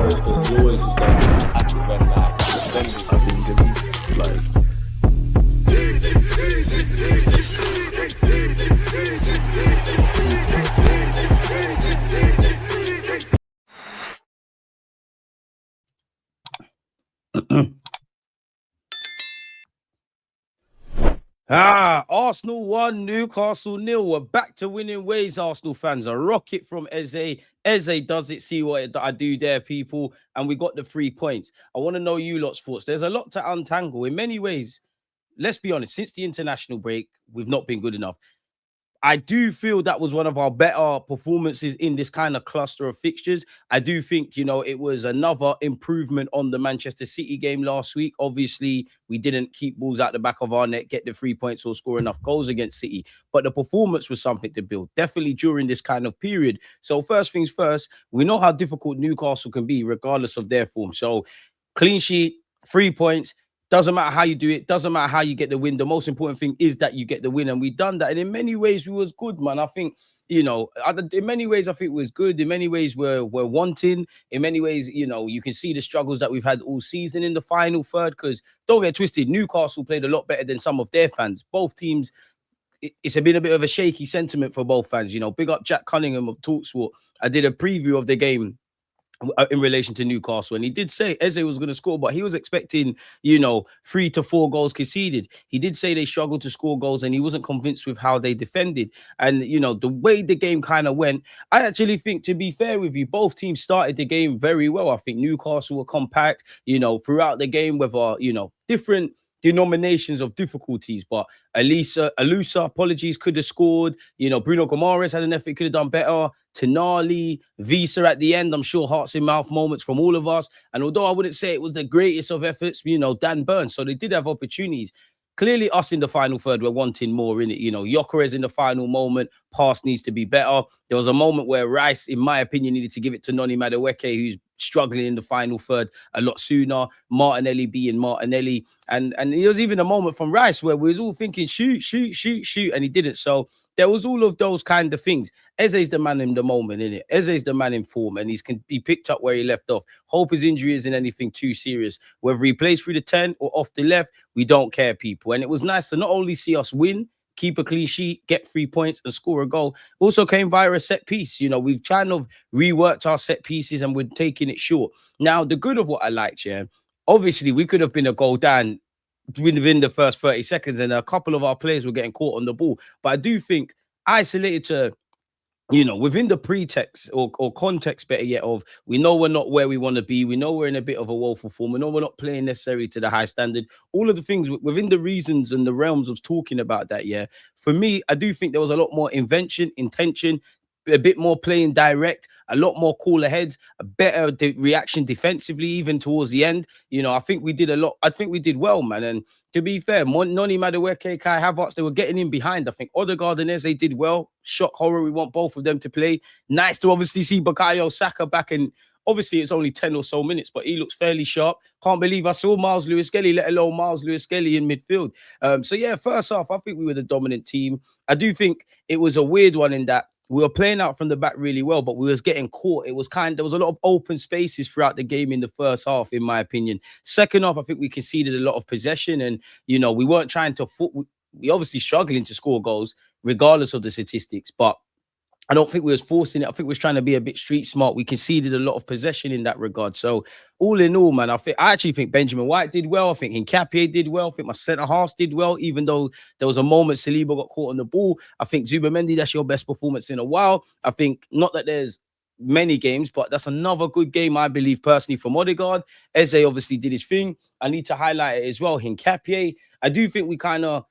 because you always just don't happy when that defenders. I think like. Arsenal 1, Newcastle 0. We're back to winning ways, Arsenal fans. A rocket from Eze. Eze does it. See what I do there, people. And we got the 3 points. I want to know you lot's thoughts. There's a lot to untangle. In many ways, let's be honest, since the international break, we've not been good enough. I do feel that was one of our better performances in this kind of cluster of fixtures. I do think, it was another improvement on the Manchester City game last week. Obviously, we didn't keep balls out the back of our net, get the 3 points or score enough goals against City. But the performance was something to build, definitely during this kind of period. So first things first, we know how difficult Newcastle can be, regardless of their form. So clean sheet, 3 points. Doesn't matter how you do it. Doesn't matter how you get the win. The most important thing is that you get the win. And we've done that. And in many ways, we was good, man. I think, in many ways, I think it was good. In many ways, we're wanting. In many ways, you can see the struggles that we've had all season in the final third. Because don't get twisted, Newcastle played a lot better than some of their fans. Both teams, it's been a bit of a shaky sentiment for both fans. Big up Jack Cunningham of talkSPORT. I did a preview of the game in relation to Newcastle, and he did say Eze was going to score, but he was expecting 3 to 4 goals conceded. He did say they struggled to score goals, and he wasn't convinced with how they defended. And the way the game kind of went, I actually think, to be fair with you, both teams started the game very well. I think Newcastle were compact throughout the game, with different denominations of difficulties, but Alusa, apologies, could have scored. Bruno Gomes had an effort, could have done better. Tenali, Visa at the end, I'm sure hearts in mouth moments from all of us. And although I wouldn't say it was the greatest of efforts, Dan Burns, so they did have opportunities. Clearly, us in the final third, we're wanting more in it. Gyökeres in the final moment, pass needs to be better. There was a moment where Rice, in my opinion, needed to give it to Noni Madueke, who's struggling in the final third a lot sooner. Martinelli being Martinelli. And there was even a moment from Rice where we was all thinking, shoot, and he didn't. So there was all of those kind of things. Eze's the man in the moment, innit? Eze's the man in form, and he can be picked up where he left off. Hope his injury isn't anything too serious. Whether he plays through the 10 or off the left, we don't care, people. And it was nice to not only see us win, keep a clean sheet, get 3 points, and score a goal. Also came via a set piece. We've kind of reworked our set pieces, and we're taking it short. Now, the good of what I liked, obviously we could have been a goal down within the first 30 seconds, and a couple of our players were getting caught on the ball. But I do think, isolated to within the pretext or context, better yet, of we know we're not where we want to be. We know we're in a bit of a woeful form. We know we're not playing necessarily to the high standard. All of the things within the reasons and the realms of talking about that, for me, I do think there was a lot more invention, intention, a bit more playing direct, a lot more cooler heads, a better reaction defensively, even towards the end. I think we did a lot. I think we did well, man. And to be fair, Noni Madueke, Kai Havertz, they were getting in behind. I think Odegaard and Eze did well. Shock horror. We want both of them to play. Nice to obviously see Bukayo Saka back, and obviously it's only 10 or so minutes, but he looks fairly sharp. Can't believe I saw Miles Lewis-Skelly, let alone Miles Lewis-Skelly in midfield. First half, I think we were the dominant team. I do think it was a weird one in that we were playing out from the back really well, but we was getting caught. There was a lot of open spaces throughout the game in the first half, in my opinion. Second half, I think we conceded a lot of possession, and we weren't trying to we obviously struggling to score goals regardless of the statistics, but I don't think we was forcing it. I think we was trying to be a bit street smart. We conceded a lot of possession in that regard. So all in all, man, I actually think Benjamin White did well. I think Nketiah did well. I think my centre halves did well, even though there was a moment Saliba got caught on the ball. I think Zubamendi, that's your best performance in a while. I think, not that there's many games, but that's another good game, I believe, personally, from Odegaard. Eze obviously did his thing. I need to highlight it as well. Nketiah, I do think we kind of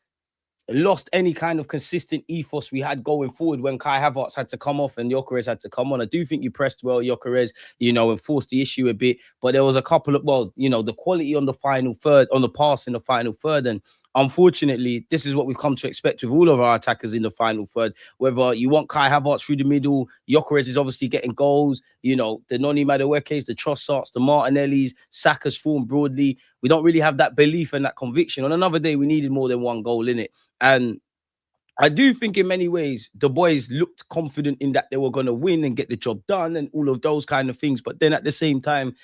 lost any kind of consistent ethos we had going forward when Kai Havertz had to come off and Gyökeres had to come on. I do think you pressed well, Gyökeres, and forced the issue a bit. But there was a couple of, the quality on the final third, on the pass in the final third. And unfortunately, this is what we've come to expect with all of our attackers in the final third. Whether you want Kai Havertz through the middle, Gyökeres is obviously getting goals, the Noni Maduekes, the Trossards, the Martinellis, Saka's form broadly. We don't really have that belief and that conviction. On another day, we needed more than one goal in it. And I do think in many ways the boys looked confident in that they were going to win and get the job done and all of those kind of things. But then at the same time,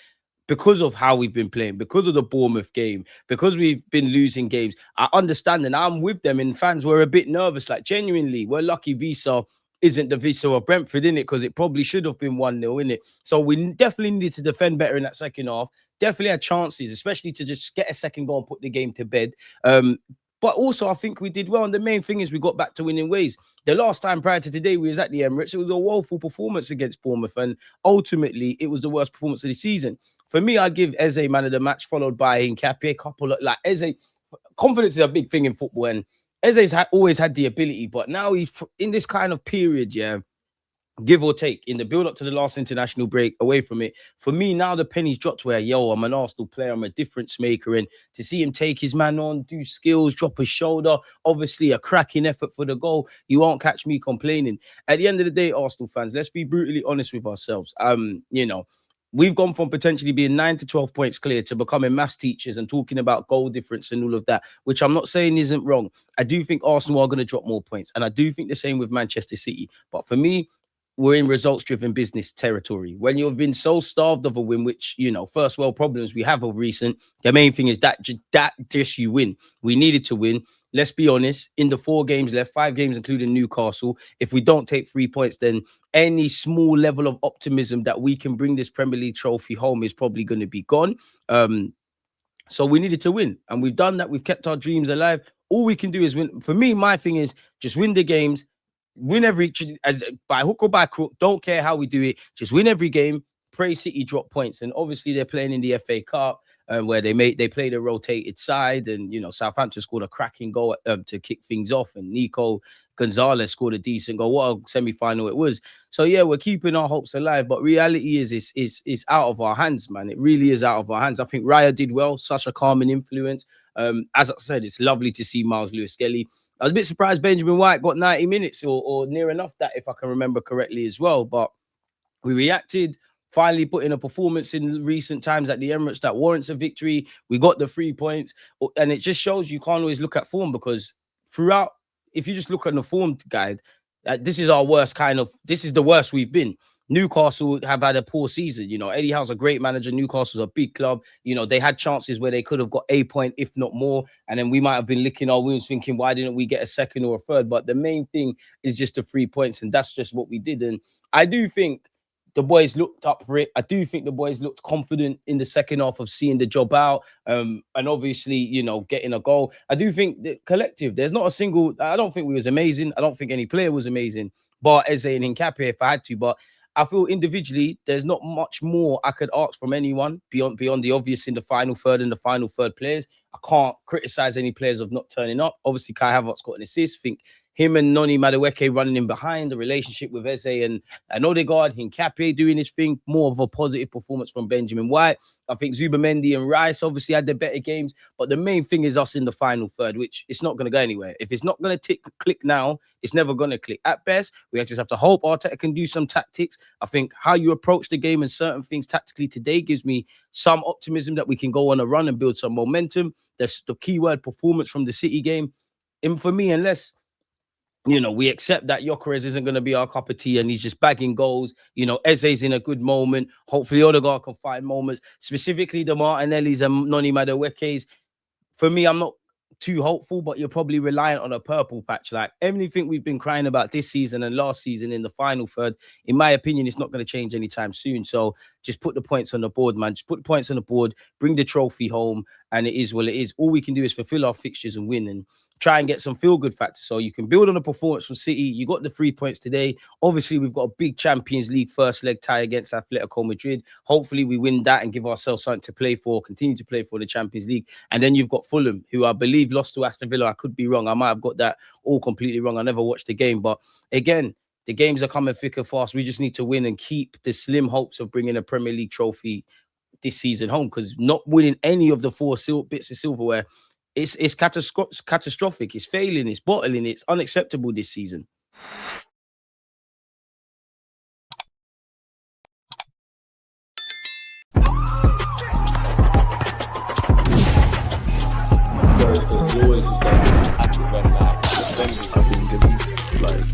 because of how we've been playing, because of the Bournemouth game, because we've been losing games, I understand and I'm with them. And fans were a bit nervous. Like, genuinely, we're lucky Visa isn't the Visa of Brentford, in it, because it probably should have been 1-0, in it. So we definitely needed to defend better in that second half. Definitely had chances, especially to just get a second goal and put the game to bed. But also, I think we did well. And the main thing is we got back to winning ways. The last time prior to today, we was at the Emirates. It was a woeful performance against Bournemouth. And ultimately, it was the worst performance of the season. For me, I'd give Eze man of the match, followed by Nkapie. A couple of, like, Eze, confidence is a big thing in football. And Eze's always had the ability. But now he's in this kind of period, yeah, give or take, in the build-up to the last international break, away from it, for me, now the penny's dropped where, yo, I'm an Arsenal player, I'm a difference maker, and to see him take his man on, do skills, drop his shoulder, obviously a cracking effort for the goal, you won't catch me complaining. At the end of the day, Arsenal fans, let's be brutally honest with ourselves. You know, we've gone from potentially being 9 to 12 points clear to becoming maths teachers and talking about goal difference and all of that, which I'm not saying isn't wrong. I do think Arsenal are going to drop more points, and I do think the same with Manchester City. But for me, we're in results-driven business territory. When you've been so starved of a win, which, you know, first world problems we have of recent, the main thing is that just you win. We needed to win. Let's be honest, in the 4 games left, 5 games including Newcastle, if we don't take 3 points, then any small level of optimism that we can bring this Premier League trophy home is probably going to be gone. So we needed to win, and we've done that. We've kept our dreams alive. All we can do is win. For me, my thing is just win the games, win every, as by hook or by crook, don't care how we do it, just win every game. Pray City drop points. And obviously they're playing in the FA Cup, where they played a rotated side, and you know, Southampton scored a cracking goal to kick things off, and Nico Gonzalez scored a decent goal. What a semi-final it was. So yeah, we're keeping our hopes alive, but reality is out of our hands, man. It really is out of our hands. I think Raya did well, such a calming influence. As I said, it's lovely to see Miles Lewis-Skelly. I was a bit surprised Benjamin White got 90 minutes or near enough that, if I can remember correctly as well. But we reacted, finally put in a performance in recent times at the Emirates that warrants a victory. We got the 3 points. And it just shows you can't always look at form, because throughout, if you just look at the form guide, this is our worst this is the worst we've been. Newcastle have had a poor season. You know, Eddie Howe's a great manager. Newcastle's a big club. You know, they had chances where they could have got a point, if not more. And then we might have been licking our wounds thinking, why didn't we get a second or a third? But the main thing is just the 3 points. And that's just what we did. And I do think the boys looked up for it. I do think the boys looked confident in the second half of seeing the job out. And obviously, you know, getting a goal. I do think the collective, there's not a single, I don't think we was amazing. I don't think any player was amazing. But Eze and Nkapie, if I had to, but I feel individually there's not much more I could ask from anyone beyond the obvious in the final third and the final third players. I can't criticize any players of not turning up. Obviously, Kai Havertz got an assist. I think him and Noni Madueke running in behind, the relationship with Eze and Odegaard, Nkapie doing his thing, more of a positive performance from Benjamin White. I think Zubamendi and Rice obviously had their better games, but the main thing is us in the final third, which it's not going to go anywhere. If it's not going to click now, it's never going to click. At best, we just have to hope Arteta can do some tactics. I think how you approach the game and certain things tactically today gives me some optimism that we can go on a run and build some momentum. That's the keyword, performance from the City game. And for me, unless, you know, we accept that Gyökeres isn't going to be our cup of tea and he's just bagging goals. You know, Eze's in a good moment. Hopefully, Odegaard can find moments, specifically the Martinellis and Noni Madueke's. For me, I'm not too hopeful, but you're probably reliant on a purple patch. Like anything we've been crying about this season and last season in the final third, in my opinion, it's not going to change anytime soon. So just put the points on the board, man. Just put the points on the board, bring the trophy home, and it is what it is. All we can do is fulfill our fixtures and win and try and get some feel-good factors. So you can build on a performance from City. You got the 3 points today. Obviously, we've got a big Champions League first leg tie against Atletico Madrid. Hopefully, we win that and give ourselves something to play for, continue to play for the Champions League. And then you've got Fulham, who I believe lost to Aston Villa. I could be wrong. I might have got that all completely wrong. I never watched the game. But again, the games are coming thick and fast. We just need to win and keep the slim hopes of bringing a Premier League trophy this season home, because not winning any of the 4 bits of silverware, it's catastrophic. It's failing. It's bottling. It's unacceptable this season. Always like